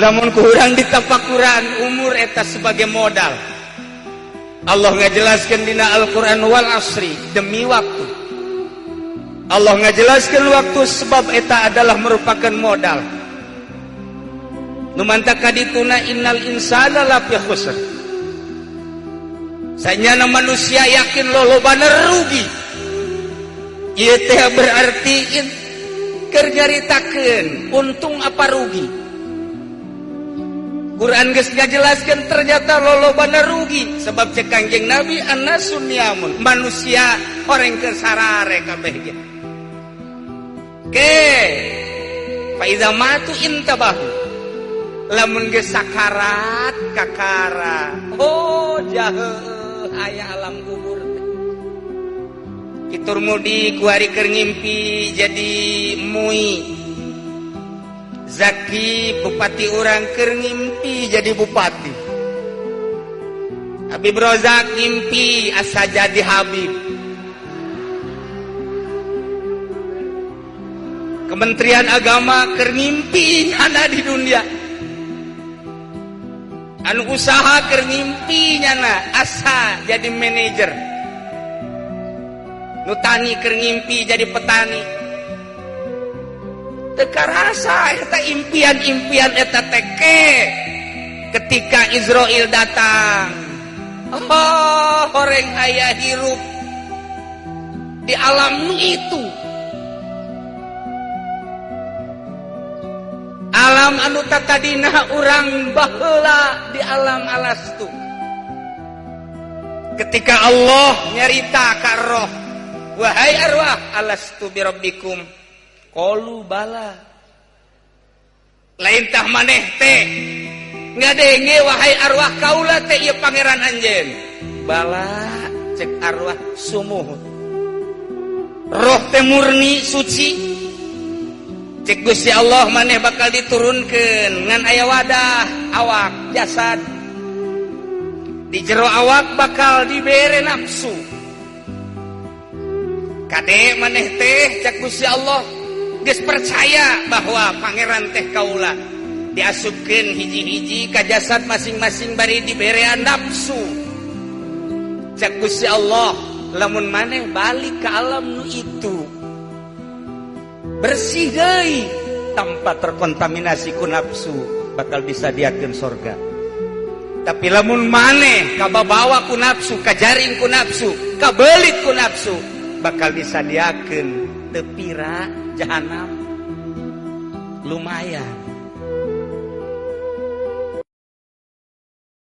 lamun ku urang ditapakuran umur eta sebagai modal. Allah ngajelaskeun dina Al-Qur'an wal asri, demi waktu. Allah ngajelaskeun waktu sebab eta adalah merupakan modal. Nu manta kadituna innal insana lafi khusr. Sanyana manusia yakin lolobana rugi. Ieu teh berarti keur nyaritakeun untung apa rugi. Quran geus ngajelaskeun ternyata lolobana rugi sebab cek Kangjeng Nabi annasun niyamun, manusia horengkeun sarare kabeh ge. Ke fa iza matu intabahu, lamun geus sakarat kakara. Oh jaheuh aya alam kubur. Kitur mudi ku ari keur ngimpi jadi mui. Zaki bupati urang keur ngimpi jadi bupati. Habib Rozak ngimpi asa jadi Habib. Kementerian Agama keur ngimpi nyana di dunia. Anu usaha keur ngimpi nyana asa jadi manajer. Nu tani keur ngimpi jadi petani. Teka rasa eta impian-impian eta teke ketika Israel datang. Oh, horeng aya hirup di alam itu. Alam anu tatadina urang baheula di alam alastu. Ketika Allah nyarita ka roh, wahai arwah alastu birabbikum, qalu bala. Lain tah maneh teh ngadenge wahai arwah kaula teh ieu pangeran anjeun. Bala cek arwah sumuh. Roh teh murni suci. Cek Gusti Allah maneh bakal diturunkeun ngan aya wadah awak jasad. Di jero awak bakal dibere nafsu. Kade maneh teh cek Gusti Allah geus percaya bahwa pangeran teh kaula diasupkeun hiji-hiji ka jasad masing-masing bari diberean nafsu. Cek Gusti Allah lamun maneh balik ka alam nu itu bersih deui tanpa terkontaminasi ku nafsu bakal disadiakeun surga. Tapi lamun maneh kababawa ku nafsu, kajaring ku nafsu, kabelit ku nafsu, bakal disadiakeun teu pira jahanam. Lumayan.